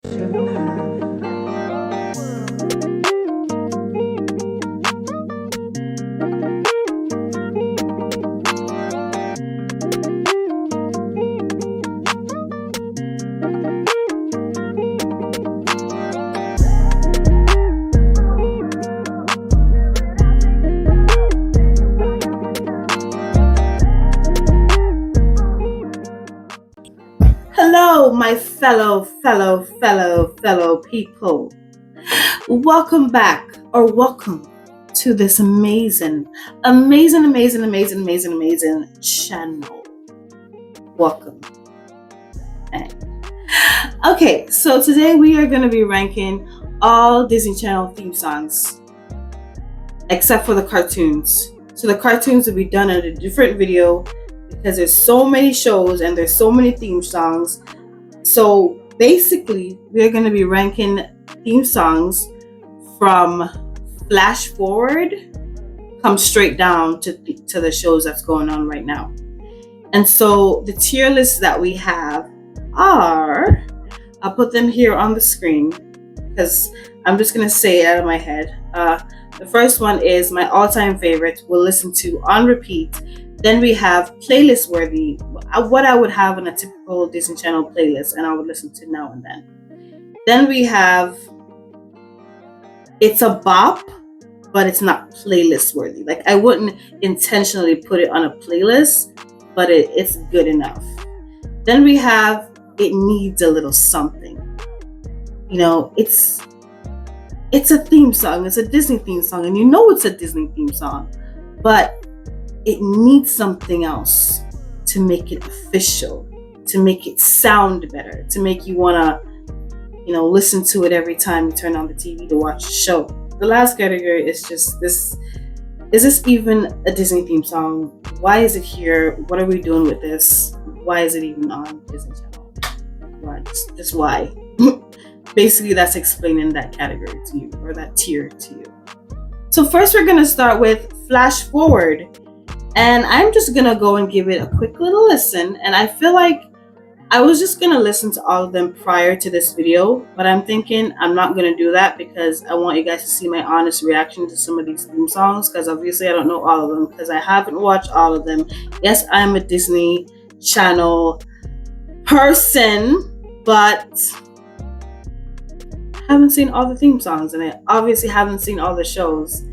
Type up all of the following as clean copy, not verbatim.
Hello, my fellow people. Welcome back, or welcome to this amazing channel. Welcome. Okay, so today we are going to be ranking all Disney Channel theme songs, except for the cartoons. So the cartoons will be done in a different video, because there's so many shows and there's so many theme songs. So basically, we're going to be ranking theme songs from flash forward, come straight down to the shows that's going on right now. And so the tier lists that we have are, I'll put them here on the screen because I'm just going to say it out of my head. The first one is my all-time favorite, we'll listen to on repeat. Then we have playlist worthy, what I would have on a typical Disney Channel playlist and I would listen to now and then. Then we have, it's a bop, but it's not playlist worthy. Like I wouldn't intentionally put it on a playlist, but it's good enough. Then we have, it needs a little something. You know, it's a theme song, it's a Disney theme song, and you know it's a Disney theme song, but it needs something else to make it official, to make it sound better, to make you want to, listen to it every time you turn on the TV to watch the show. The last category is just this. Is this even a Disney theme song? Why is it here? What are we doing with this? Why is it even on Disney Channel? Why? Just why? Basically, that's explaining that category to you, or that tier to you. So first we're going to start with flash forward. And I'm just going to go and give it a quick little listen. And I feel like I was just going to listen to all of them prior to this video. But I'm thinking I'm not going to do that because I want you guys to see my honest reaction to some of these theme songs. Because obviously I don't know all of them because I haven't watched all of them. Yes, I'm a Disney Channel person, but I haven't seen all the theme songs. And I obviously haven't seen all the shows.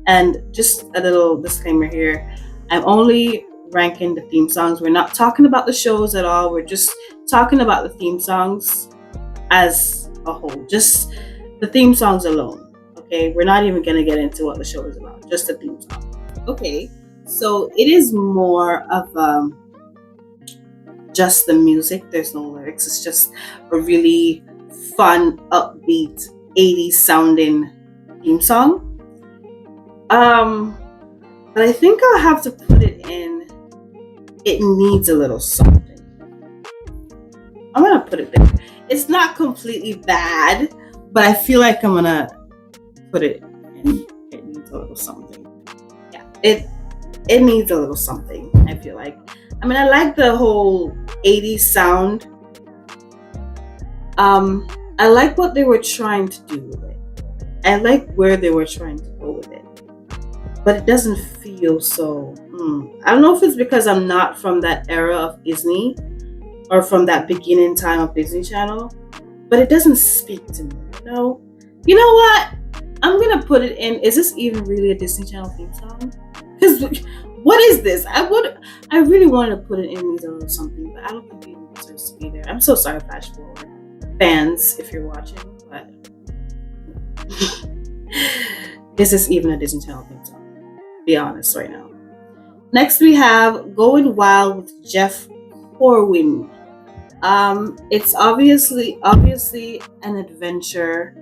And just a little disclaimer here. I'm only ranking the theme songs. We're not talking about the shows at all. We're just talking about the theme songs as a whole. Just the theme songs alone. Okay, we're not even going to get into what the show is about. Just the theme song. Okay, so it is more of just the music. There's no lyrics. It's just a really fun, upbeat, 80s sounding theme song. But I think I'll have to put it in, it needs a little something. I'm going to put it there. It's not completely bad, but I feel like I'm going to put it in, it needs a little something. Yeah, it needs a little something, I feel like. I mean, I like the whole 80s sound. I like what they were trying to do with it. I like where they were trying to go with it. But it doesn't feel so, I don't know if it's because I'm not from that era of Disney or from that beginning time of Disney Channel, but it doesn't speak to me, You know what? I'm going to put it in, is this even really a Disney Channel theme song? Because what is this? I really wanted to put it in needs a little something, but I don't think it deserves to be there. I'm so sorry, Flash Forward fans, if you're watching, but is this even a Disney Channel theme song? Be honest right now. Next we have Going Wild with Jeff Corwin. It's obviously an adventure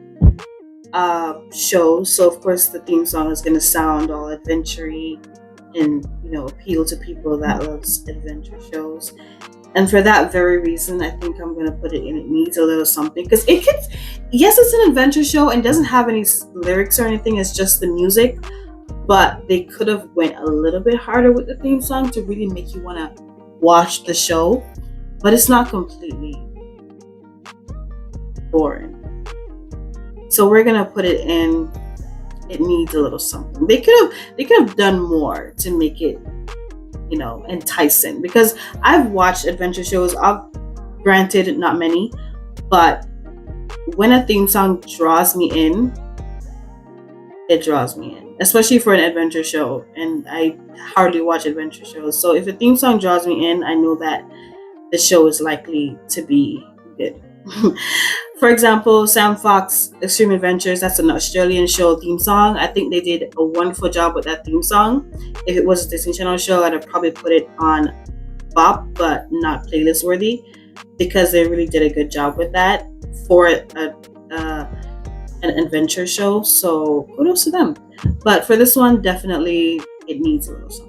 show, so of course the theme song is going to sound all adventure-y and appeal to people that loves adventure shows. And for that very reason, I think I'm going to put it in, it needs a little something, because yes, it's an adventure show and doesn't have any lyrics or anything, it's just the music. But they could have went a little bit harder with the theme song to really make you want to watch the show. But it's not completely boring. So we're gonna put it in. It needs a little something. They could have done more to make it, enticing. Because I've watched adventure shows. Granted, not many, but when a theme song draws me in, it draws me in, especially for an adventure show. And I hardly watch adventure shows. So if a theme song draws me in, I know that the show is likely to be good. For example, Sam Fox Extreme Adventures, that's an Australian show theme song. I think they did a wonderful job with that theme song. If it was a Disney Channel show, I'd have probably put it on Bop, but not playlist worthy, because they really did a good job with that for an adventure show. So kudos to them. But for this one, definitely it needs a little something.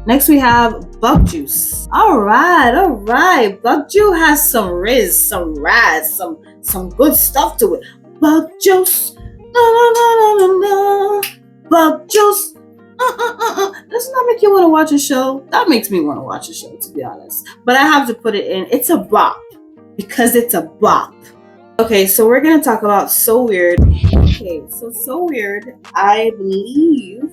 Next we have Bug Juice. All right. Bug Juice has some riz, some raz, some good stuff to it. Bug Juice, no. Bug Juice, Does not make you want to watch a show? That makes me want to watch a show, to be honest. But I have to put it in. It's a bop because it's a bop. Okay, so we're gonna talk about So Weird. Okay, so Weird. I believe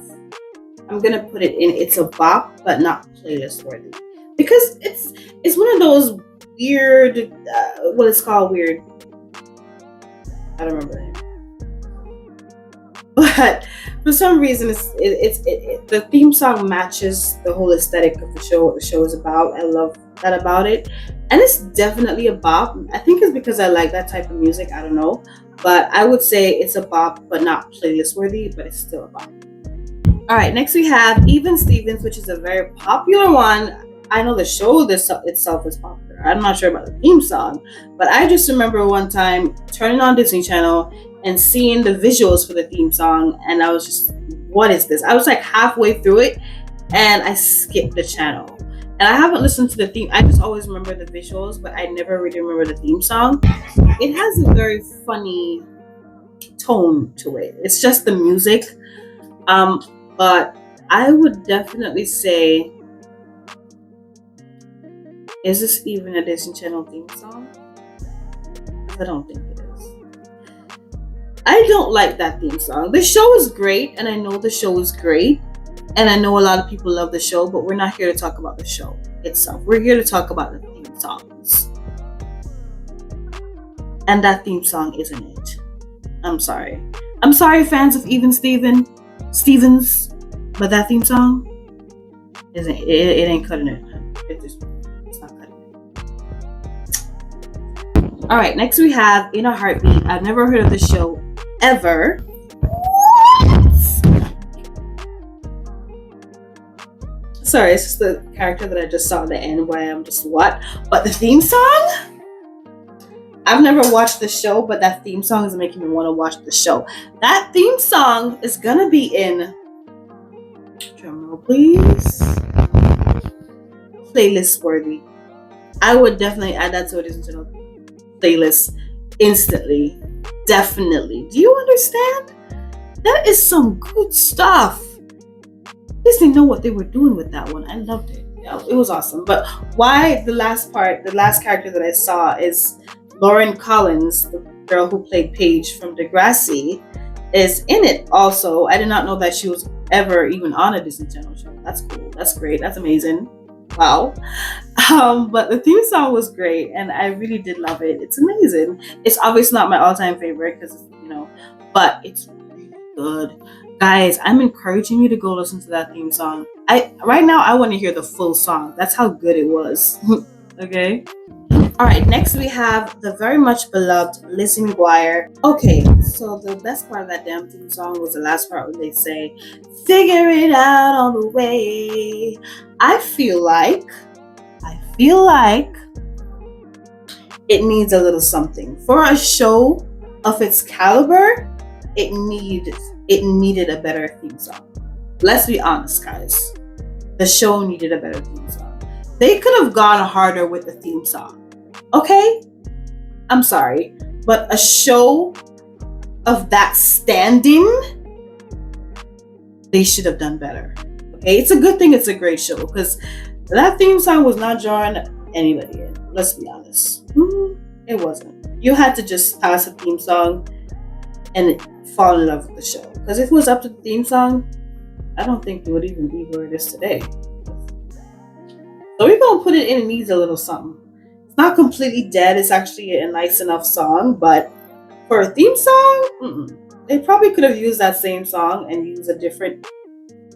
I'm gonna put it in. It's a bop, but not playlist worthy, because it's one of those weird. It's called weird. I don't remember it. But for some reason, the theme song matches the whole aesthetic of the show. What the show is about. I love that about it, and it's definitely a bop. I think it's because I like that type of music. I don't know, but I would say it's a bop, but not playlist worthy. But it's still a bop. All right, next we have Even Stevens, which is a very popular one. I know the show itself is popular. I'm not sure about the theme song, but I just remember one time turning on Disney Channel and seeing the visuals for the theme song, and I was just, what is this? I was like halfway through it, and I skipped the channel. And I haven't listened to the theme. I just always remember the visuals, but I never really remember the theme song. It has a very funny tone to it. It's just the music. But I would definitely say, is this even a Disney Channel theme song? I don't think it is. I don't like that theme song. The show is great, and I know the show is great, and I know a lot of people love the show, but we're not here to talk about the show itself. We're here to talk about the theme songs. And that theme song isn't it. I'm sorry. I'm sorry, fans of Even Stevens, but that theme song isn't it. It ain't cutting it. It's not cutting it. All right, next we have In a Heartbeat. I've never heard of this show ever. What? Sorry, it's just the character that I just saw at the end where I'm just what? But the theme song? I've never watched the show, but that theme song is making me want to watch the show. That theme song is gonna be in, drumroll please, playlist worthy. I would definitely add that to a Disney Channel playlist instantly. Definitely. Do you understand? That is some good stuff. Disney know what they were doing with that one. I loved it. Yeah, it was awesome. But why the last character that I saw is Lauren Collins, the girl who played Paige from Degrassi, is in it also. I did not know that she was ever even on a Disney Channel show. That's cool. That's great. That's amazing. Wow. But the theme song was great, and I really did love it. It's amazing. It's obviously not my all-time favorite because, but it's really good. Guys, I'm encouraging you to go listen to that theme song. Right now, I want to hear the full song. That's how good it was. Okay? All right, next we have the very much beloved Lizzie McGuire. Okay, so the best part of that damn theme song was the last part where they say, "Figure it out on the way." I feel like it needs a little something. For a show of its caliber, it needed a better theme song. Let's be honest, guys. The show needed a better theme song. They could have gone harder with the theme song. Okay? I'm sorry, but a show of that standing, they should have done better. Okay? It's a good thing it's a great show, because that theme song was not drawing anybody in. Let's be honest. It wasn't. You had to just pass a theme song and fall in love with the show. Because if it was up to the theme song, I don't think it would even be where it is today. So we're gonna put it in. It needs a little something. It's not completely dead. It's actually a nice enough song, but for a theme song, they probably could have used that same song and used a different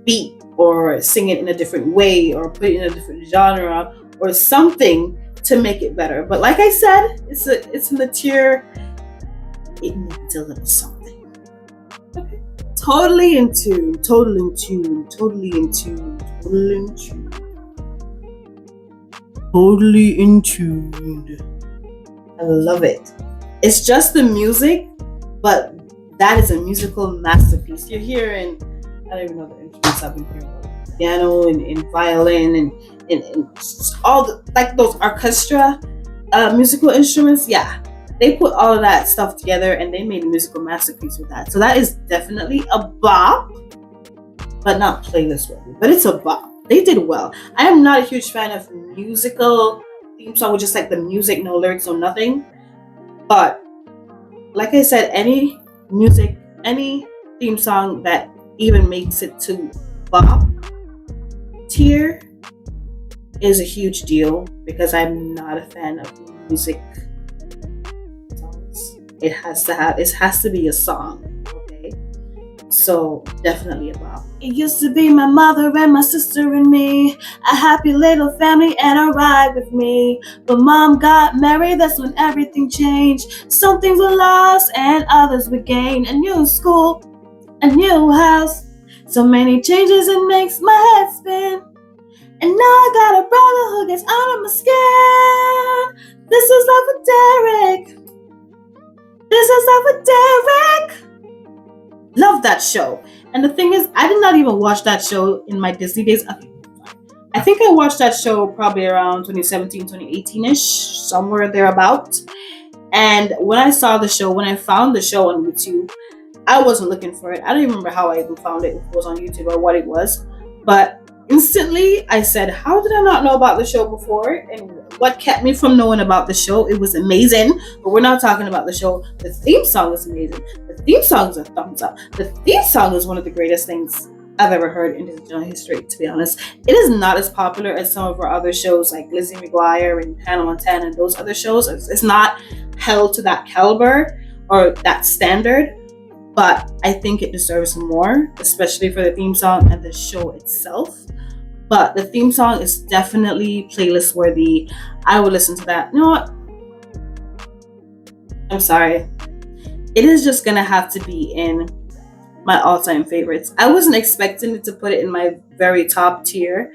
beat or sing it in a different way or put it in a different genre or something to make it better. But like I said, it's in the tier. It needs a little something. Okay. Totally in tune. Totally in tune. Totally in tune. Totally in tune. Totally in tune. I love it. It's just the music, but that is a musical masterpiece. You're hearing, I don't even know the instruments I've been hearing, piano and violin and all the, like those orchestra musical instruments. Yeah, they put all of that stuff together and they made a musical masterpiece with that. So that is definitely a bop, but not playlist worthy. But it's a bop. They did well. I am not a huge fan of musical theme song with just like the music, no lyrics, no nothing. But like I said, any music, any theme song that even makes it to bop tier is a huge deal because I'm not a fan of music songs. It has to be a song, okay? So definitely a bop. It used to be my mother and my sister and me, a happy little family and a ride with me. But mom got married, that's when everything changed. Some things were lost and others were gained. A new school, a new house, so many changes it makes my head spin. And now I got a brother who gets under my skin. This is love with Derek. This is love with Derek. Love that show. And the thing is, I did not even watch that show in my Disney days. I think I watched that show probably around 2017, 2018-ish, somewhere thereabout. And when I saw the show, when I found the show on YouTube, I wasn't looking for it. I don't even remember how I even found it, if it was on YouTube or what it was. But instantly, I said, how did I not know about the show before? And what kept me from knowing about the show? It was amazing, but we're not talking about the show. The theme song is amazing. The theme song is a thumbs up. The theme song is one of the greatest things I've ever heard in Disney history, to be honest. It is not as popular as some of our other shows like Lizzie McGuire and Hannah Montana and those other shows. It's not held to that caliber or that standard, but I think it deserves more, especially for the theme song and the show itself. But the theme song is definitely playlist worthy. I would listen to that. You know what? I'm sorry. It is just gonna have to be in my all-time favorites. I wasn't expecting it to put it in my very top tier,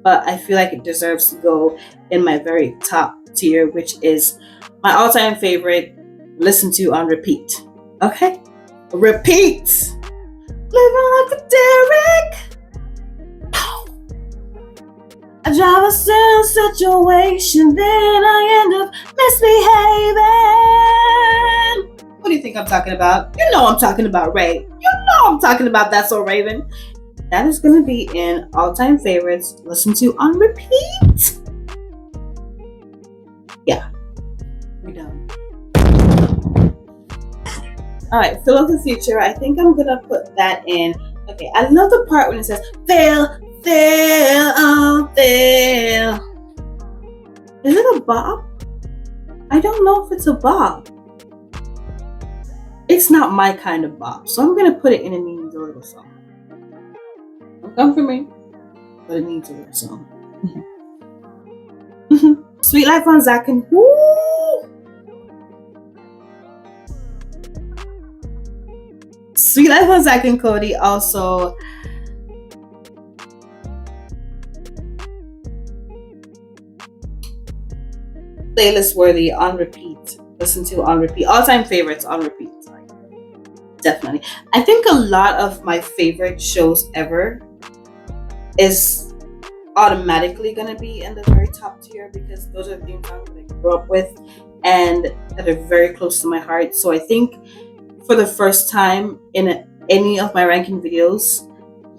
but I feel like it deserves to go in my very top tier, which is my all-time favorite, listen to on repeat. Okay? Repeat! Living like a Derek! I drive us in a situation, then I end up misbehaving. What do you think I'm talking about? You know I'm talking about Ray. You know I'm talking about That's So Raven. That is going to be in all-time favorites, listen to on repeat. Yeah, we're done. All right, Phil of the Future. I think I'm going to put that in. Okay, I love the part when it says, Phil, oh Phil. Is it a bop? I don't know if it's a bop. It's not my kind of bop, so I'm gonna put it in a needs a little song. Don't come for me, but it needs a little song. Sweet Life on Zack and Woo! Sweet Life on Zack and Cody also. Playlist worthy on repeat. Listen to on repeat. All-time favorites on repeat. Sorry. Definitely. I think a lot of my favorite shows ever is automatically going to be in the very top tier because those are the theme songs that I grew up with and that are very close to my heart. So I think for the first time in any of my ranking videos,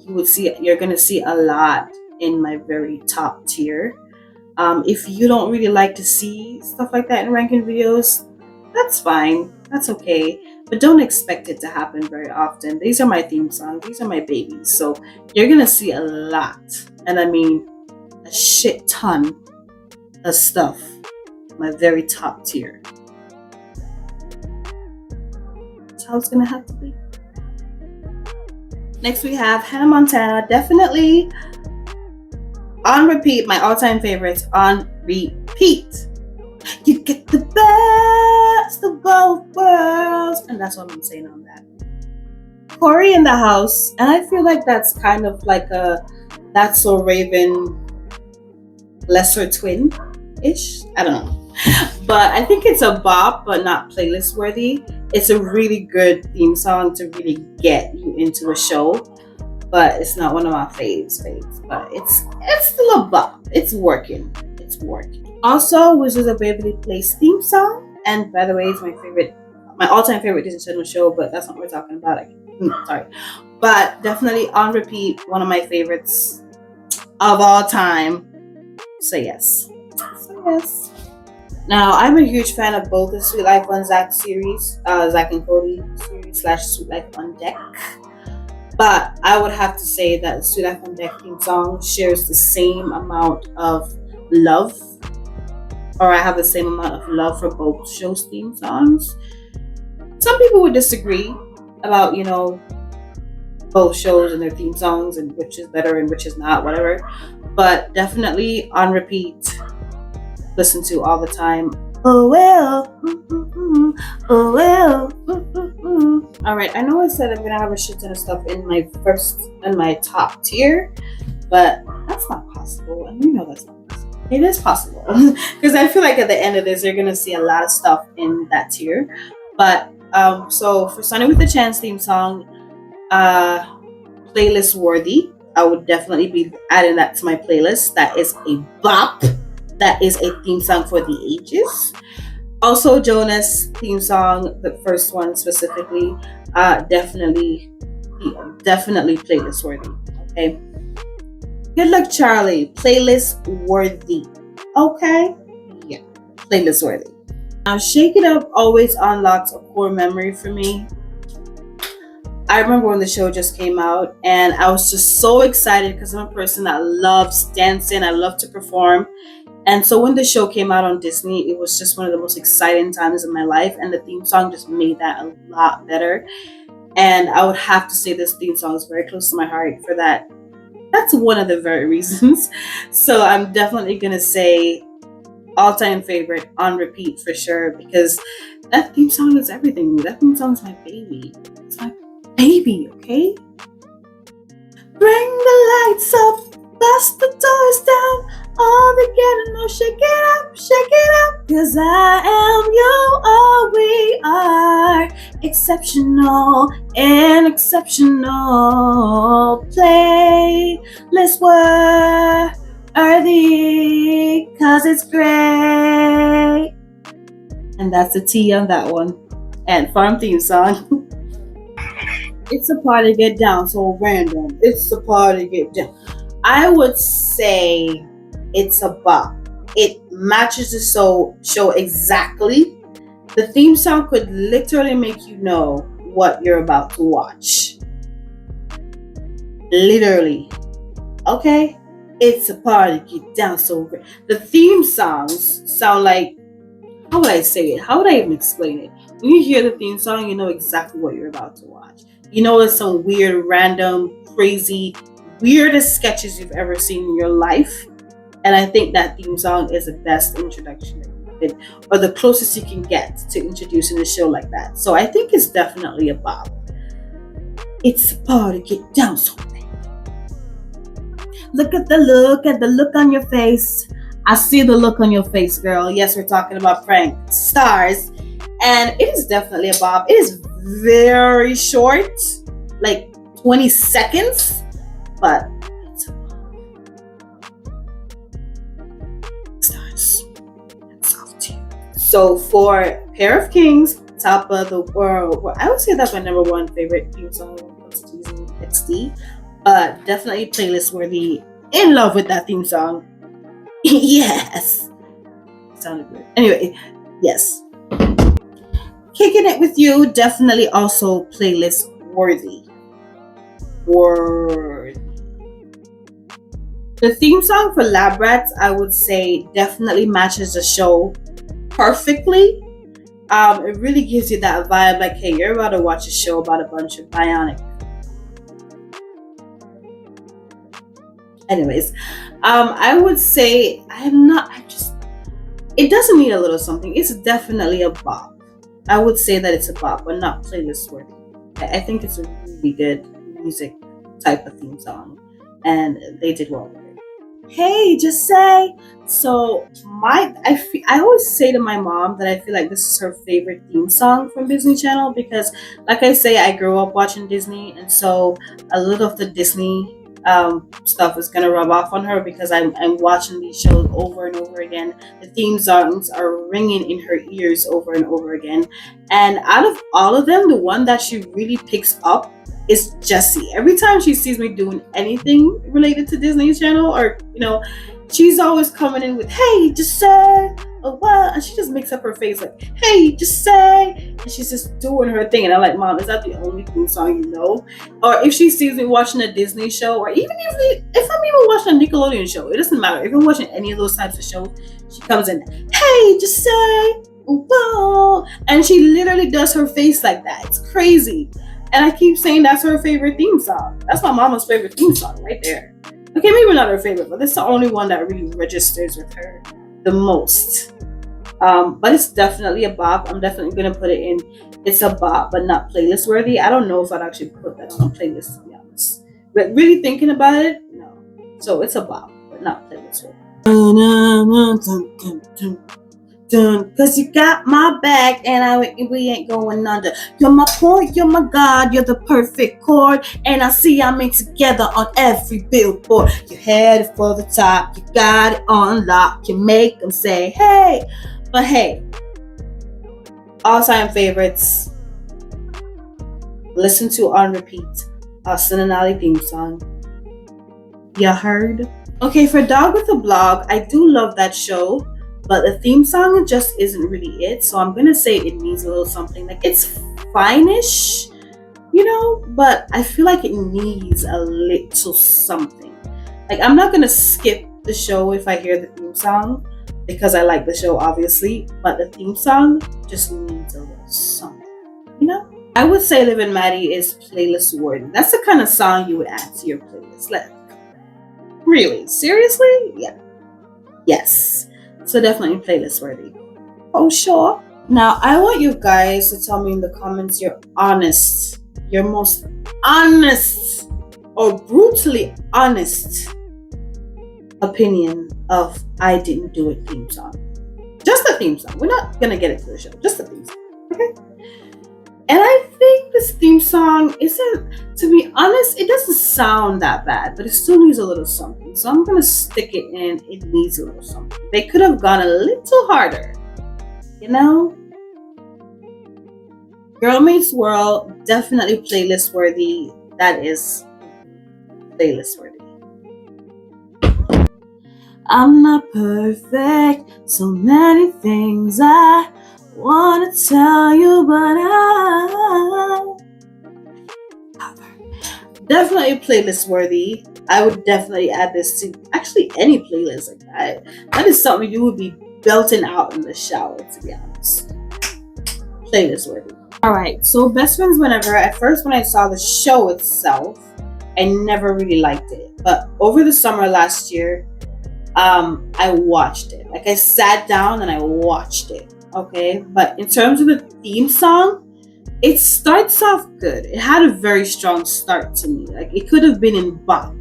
you're going to see a lot in my very top tier. If you don't really like to see stuff like that in ranking videos, That's fine. That's okay. But don't expect it to happen very often. These are my theme songs. These are my babies. So you're going to see a lot. And I mean, a shit ton of stuff. My very top tier. That's how it's going to have to be. Next we have Hannah Montana. Definitely on repeat. My all-time favorites on repeat. You get the best of both worlds. And that's what I'm saying on that. Corey in the House. And I feel like that's kind of like a That's So Raven lesser twin-ish. I don't know. But I think it's a bop, but not playlist worthy. It's a really good theme song to really get you into a show. But it's not one of my faves. But it's still a bop. It's working. It's working. Also, which is a Waverly Place theme song. And by the way, it's my all-time favorite Disney Channel show, but that's not what we're talking about. Sorry. But definitely on repeat, one of my favorites of all time. So yes. Now, I'm a huge fan of both the Sweet Life on Zach series, Zach and Cody series / Sweet Life on Deck. But I would have to say that the Sweet Life on Deck theme song shares the same amount of love, or I have the same amount of love for both shows' theme songs. Some people would disagree about, both shows and their theme songs and which is better and which is not, whatever. But definitely on repeat, listen to all the time. Oh well, oh well. All right, I know I said I'm gonna have a shit ton of stuff in my top tier, but that's not possible, and you know that's not possible. It is possible because I feel like at the end of this, you're gonna see a lot of stuff in that tier. But so for Sunny with a Chance theme song, playlist worthy. I would definitely be adding that to my playlist. That is a bop. That is a theme song for the ages. Also, Jonas theme song, the first one specifically, definitely playlist worthy. Okay. Good Luck Charlie, playlist worthy. Okay. Yeah, playlist worthy. Now, Shake It Up always unlocks a core memory for me. I remember when the show just came out, and I was just so excited because I'm a person that loves dancing. I love to perform. And so when the show came out on Disney, it was just one of the most exciting times in my life. And the theme song just made that a lot better. And I would have to say this theme song is very close to my heart for that. That's one of the very reasons. So I'm definitely going to say all-time favorite on repeat for sure, because that theme song is everything. That theme song is my baby. It's my baby, okay? Bring the lights up, bust the doors down, all together, no, shake it up, 'cause I am you, all we are, exceptional and exceptional, playlist worthy, 'cause it's great. And that's the T on that one. And farm theme song. It's a party, get down, so random. It's a party, get down. I would say it's a bop. It matches the show exactly. The theme song could literally make you know what you're about to watch. Literally. Okay? It's a party, get down, so the theme songs sound like, how would I say it? How would I even explain it? When you hear the theme song, you know exactly what you're about to watch. You know it's some weird, random, crazy, weirdest sketches you've ever seen in your life. And I think that theme song is the best introduction that you can, or the closest you can get to introducing a show like that. So I think it's definitely a bop. It's a party, get down, so look at the look on your face. I see the look on your face, girl. Yes, we're talking about Frank Stars. And it is definitely a bop. It is very short, like 20 seconds, but it's a bop. Stars. That's off to you. So for Pair of Kings, Top of the World, well, I would say that's my number one favorite theme song of season XD, but definitely playlist worthy. In love with that theme song. Yes. Sounded good. Anyway, yes. Kicking it with you, definitely also playlist worthy. Worthy. The theme song for Lab Rats, I would say, definitely matches the show perfectly. It really gives you that vibe, like, hey, you're about to watch a show about a bunch of bionic. Anyways, I would say I'm not. I just. It doesn't need a little something. It's definitely a bop. I would say that it's a bop, but not playlist worthy. I think it's a really good music type of theme song, and they did well with it. Hey, just say. So I always say to my mom that I feel like this is her favorite theme song from Disney Channel because, like I say, I grew up watching Disney, and so a little of the Disney stuff is gonna rub off on her because I'm watching these shows over and over again. The theme songs are ringing in her ears over and over again, and out of all of them, the one that she really picks up is Jessie. Every time she sees me doing anything related to Disney Channel, or she's always coming in with, "Hey, just say a what," and she just makes up her face like, "Hey, just say," and she's just doing her thing. And I'm like, "Mom, is that the only theme song you know?" Or if she sees me watching a Disney show, or even if I'm even watching a Nickelodeon show, it doesn't matter. If I'm watching any of those types of shows, she comes in, "Hey, just say whoa," and she literally does her face like that. It's crazy. And I keep saying that's her favorite theme song. That's my mama's favorite theme song right there. Okay, maybe not her favorite, but it's the only one that really registers with her the most. But it's definitely a bop. I'm definitely gonna put it in. It's a bop, but not playlist worthy. I don't know if I'd actually put that on a playlist, to be honest. But really thinking about it, no. So it's a bop, but not playlist worthy. Cause you got my back and we ain't going under. You're my point, you're my God, you're the perfect chord. And I see I'm in together on every billboard. You're headed for the top, you got it on lock. You make them say, hey. But hey, all-time favorites. Listen to on repeat. Austin and Ali theme song. You heard? Okay, for Dog with a Blog, I do love that show. But the theme song just isn't really it. So I'm going to say it needs a little something. Like, it's fine-ish, but I feel like it needs a little something. Like, I'm not going to skip the show if I hear the theme song because I like the show, obviously. But the theme song just needs a little something, I would say Liv and Maddie is playlist worthy. That's the kind of song you would add to your playlist. Like, really? Seriously? Yeah. Yes. So definitely playlist worthy. Oh, sure. Now, I want you guys to tell me in the comments your most honest or brutally honest opinion of I Didn't Do It theme song. Just the theme song. We're not going to get into the show. Just the theme song. Okay? And I think this theme song isn't, to be honest, it doesn't sound that bad, but it still needs a little something. So I'm going to stick it in. It needs a little something. They could have gone a little harder, Girl Meets World, definitely playlist worthy. That is playlist worthy. I'm not perfect. So many things I want to tell you, but definitely playlist worthy. I would definitely add this to actually any playlist like that. That is something you would be belting out in the shower, to be honest. Playlist worthy. Alright, so Best Friends Whenever, at first when I saw the show itself, I never really liked it. But over the summer last year, I watched it. Like, I sat down and I watched it. Okay, but in terms of the theme song, it starts off good. It had a very strong start to me. Like, it could have been in bop,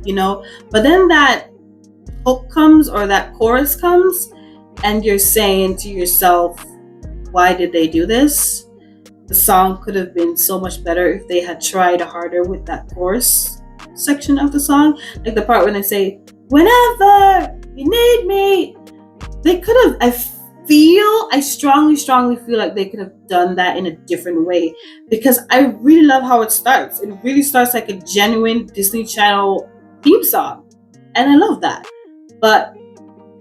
but then that hook comes or that chorus comes and you're saying to yourself, why did they do this? The song could have been so much better if they had tried harder with that chorus section of the song. Like the part when they say, whenever you need me. They could have, I strongly feel like they could have done that in a different way, because I really love how it starts. It really starts like a genuine Disney Channel theme song, and I love that. But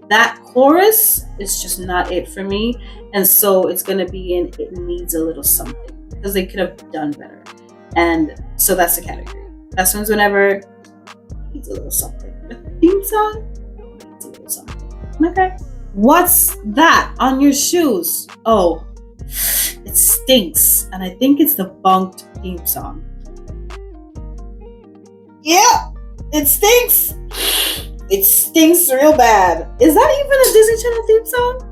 That chorus is just not it for me. And so it's going to be in It Needs a Little Something, because they could have done better. And so that's the category. Best ones whenever it needs a little something. The theme song needs a little something. Okay. What's that on your shoes? Oh, it stinks. And I think it's the Bunked theme song. Yeah, it stinks. It stinks real bad. Is that even a Disney Channel theme song?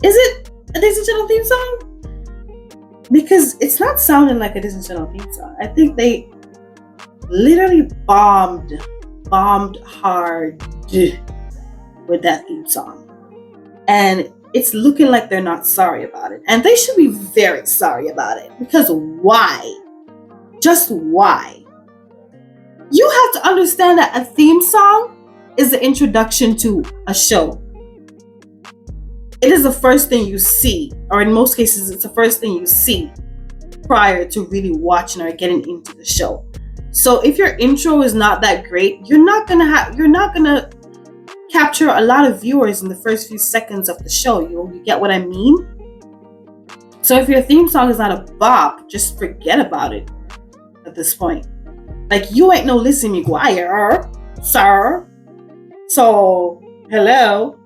Is it a Disney Channel theme song? Because it's not sounding like a Disney Channel theme song. I think they literally bombed hard with that theme song. And it's looking like they're not sorry about it. And they should be very sorry about it. Because why? Just why? You have to understand that a theme song is the introduction to a show. It is the first thing you see, or in most cases, it's the first thing you see prior to really watching or getting into the show. So if your intro is not that great, you're not gonna capture a lot of viewers in the first few seconds of the show. You get what I mean? So if your theme song is not a bop, just forget about it at this point. Like, you ain't no Lizzie McGuire, sir. So, hello.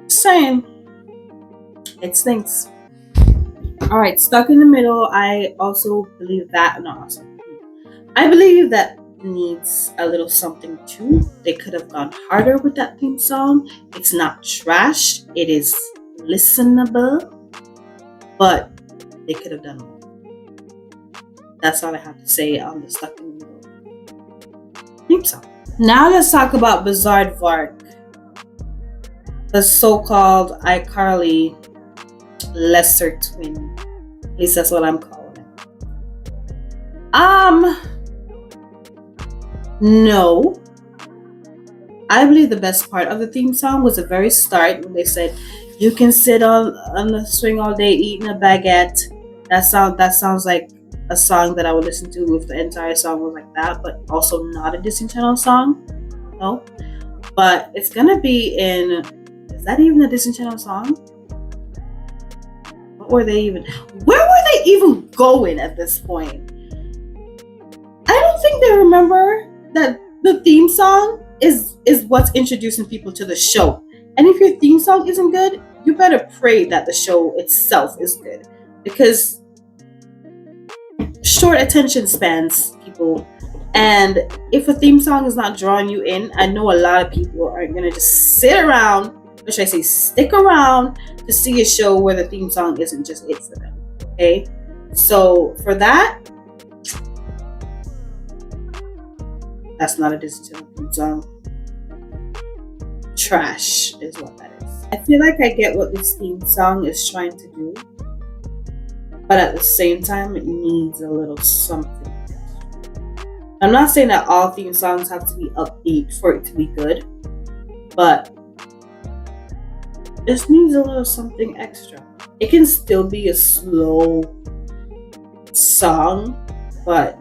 Just saying. It stinks. Alright, Stuck in the Middle. I also believe that. No, awesome. I believe that needs a little something too. They could have gone harder with that theme song. It's not trash. It is listenable. But they could have done more. That's all I have to say on the Stuck in the Middle theme song. Now let's talk about Bizarre Vark, the so-called iCarly lesser twin. At least that's what I'm calling it. No. I believe the best part of the theme song was the very start when they said, "You can sit on the swing all day eating a baguette." That sounds like a song that I would listen to if the entire song was like that, but also not a Disney Channel song. No. But it's gonna be in, is that even a Disney Channel song? Where were they even going at this point? I don't think they remember that the theme song is what's introducing people to the show. And if your theme song isn't good, you better pray that the show itself is good. Because short attention spans, people. And if a theme song is not drawing you in, I know a lot of people are going to just sit around, or should I say stick around, to see a show where the theme song isn't just it for them. Okay? So for that, that's not a Disney Channel theme song. Trash is what that is. I feel like I get what this theme song is trying to do, but at the same time, it needs a little something. I'm not saying that all theme songs have to be upbeat for it to be good, but this needs a little something extra. It can still be a slow song, but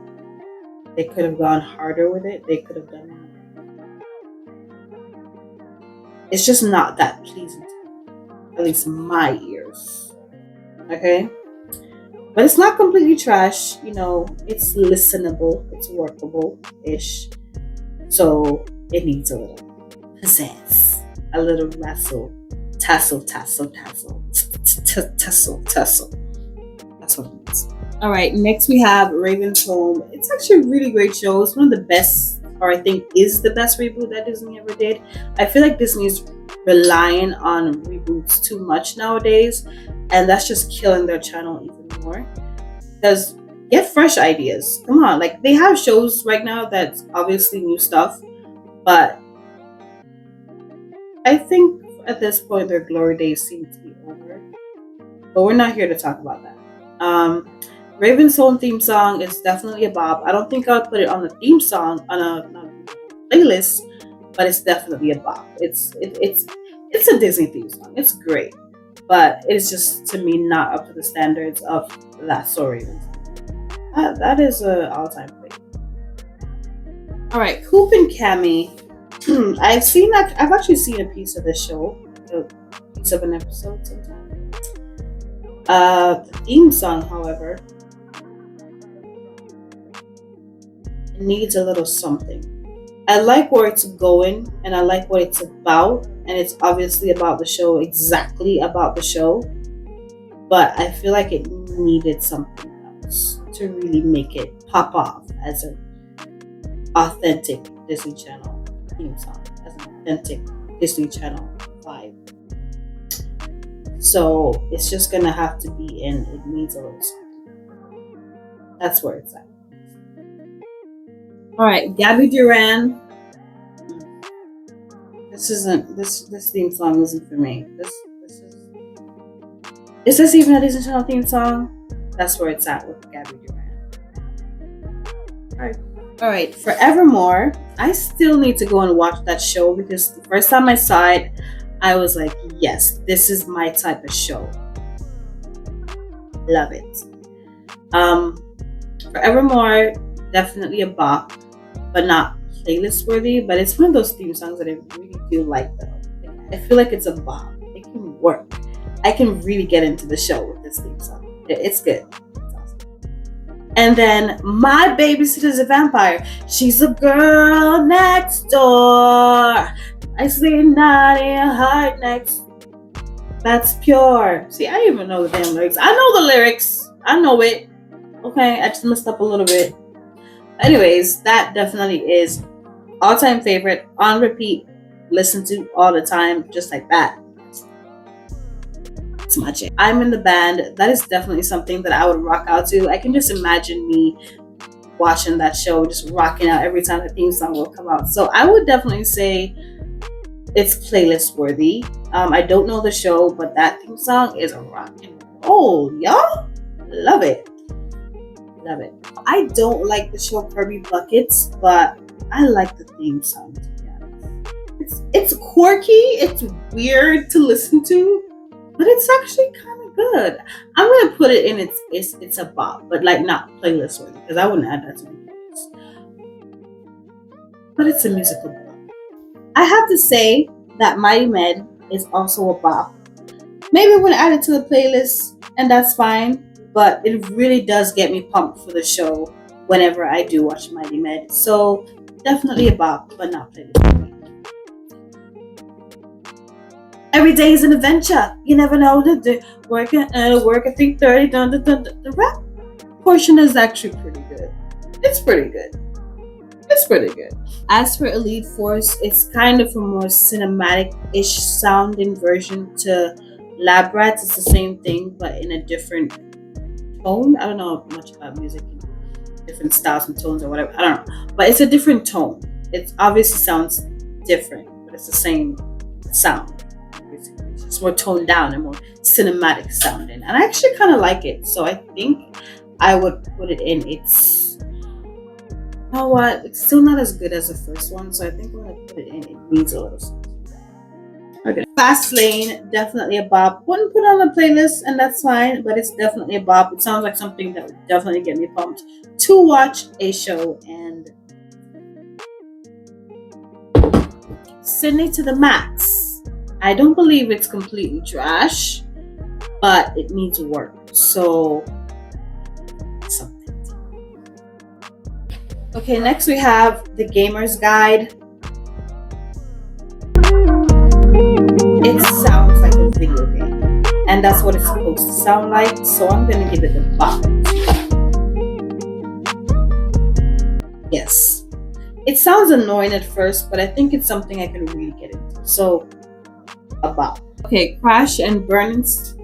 they could have gone harder with it. They could have done more. It's just not that pleasing to me, at least my ears. Okay? But it's not completely trash. It's listenable. It's workable-ish. So it needs a little pizzazz. A little tassel. That's what it means. Alright, next we have Raven's Home. It's actually a really great show. It's one of the best, or I think is the best reboot that Disney ever did. I feel like Disney's relying on reboots too much nowadays, and that's just killing their channel even more. Because get fresh ideas. Come on, like, they have shows right now that's obviously new stuff, but I think at this point their glory days seem to be over. But we're not here to talk about that. Raven's Home theme song is definitely a bop. I don't think I would put it on the theme song on a playlist, but it's definitely a bop. It's a Disney theme song. It's great, but it's just, to me, not up to the standards of That's So Raven. That is an all-time favorite. All right, Coop and Cammy. I've seen that. I've actually seen a piece of the show, a piece of an episode sometime. The theme song, however, it needs a little something. I like where it's going, and I like what it's about, and it's obviously about the show, exactly about the show. But I feel like it needed something else to really make it pop off as an authentic Disney Channel theme song, as an authentic Disney Channel vibe. So it's just gonna have to be in. It needs a little something. That's where it's at. All right, Gabby Duran. This theme song isn't for me. Is this even a Disney Channel theme song? That's where it's at with Gabby Duran. All right. Forevermore. I still need to go and watch that show because the first time I saw it, I was like, yes, this is my type of show. Love it. Forevermore, definitely a bop, but not playlist worthy. But it's one of those theme songs that I really do like though. I feel like it's a bop. It can work. I can really get into the show with this theme song. It's good. It's awesome. And then My Babysitter's a Vampire. She's a girl next door. I sleep not in a heart next. That's pure. See, I don't even know the damn lyrics. I know the lyrics. I know it. Okay, I just messed up a little bit. Anyways, that definitely is all-time favorite, on repeat, listen to all the time, just like that. It's my jam. I'm in the band. That is definitely something that I would rock out to. I can just imagine me watching that show, just rocking out every time the theme song will come out. So I would definitely say it's playlist worthy. I don't know the show, but that theme song is a rock and roll, y'all. Love it. Love it. I don't like the show Kirby Buckets, but I like the theme song, to be honest. It's quirky, it's weird to listen to, but it's actually kind of good. I'm gonna put it in it's a bop, but like not playlist worthy, because I wouldn't add that to the playlist. But it's a musical bop. I have to say that Mighty Med is also a bop. Maybe I'm gonna add it to the playlist, and that's fine. But it really does get me pumped for the show whenever I do watch Mighty Med. So definitely a bop, but not playlist. Every day is an adventure. You never know the work at 3:30. The rap portion is actually pretty good. It's pretty good. It's pretty good. As for Elite Force, it's kind of a more cinematic-ish sounding version to Lab Rats. It's the same thing, but in a different tone. I don't know much about music, different styles and tones or whatever. I don't know, but it's a different tone. It obviously sounds different, but it's the same sound. It's more toned down and more cinematic sounding, and I actually kind of like it. So I think I would put it in its. You know what? It's still not as good as the first one, so I think when I put it in, it needs a little something. Okay. Fast Lane, definitely a bop. Wouldn't put on a playlist, and that's fine, but it's definitely a bop. It sounds like something that would definitely get me pumped to watch a show. And Sydney to the Max. I don't believe it's completely trash, but it needs work. So something. Okay, next we have The Gamer's Guide. It sounds like a video game, and that's what it's supposed to sound like, so I'm gonna give it the bop. Yes. It sounds annoying at first, but I think it's something I can really get into, so a bop. Okay, Crash and Bernstein?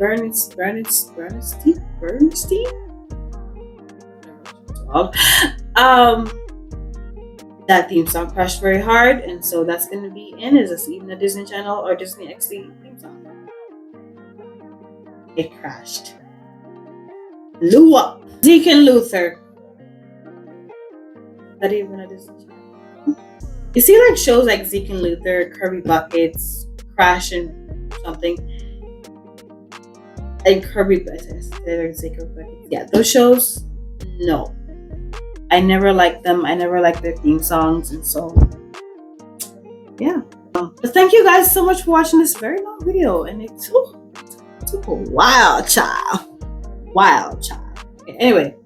That theme song crashed very hard, and so that's going to be in. Is this even a Disney Channel or Disney XD theme song? It crashed. Blew up. Zeke and Luther. That even a Disney Channel? You see, like shows like Zeke and Luther, Kirby Buckets, Crash and something, and Kirby Buckets. Yeah, those shows. No. I never liked them. I never liked their theme songs, and so yeah. But thank you guys so much for watching this very long video, and it took a while, child. Wild child. Okay, anyway,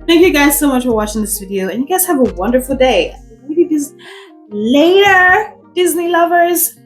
thank you guys so much for watching this video, and you guys have a wonderful day. Maybe just later, Disney lovers.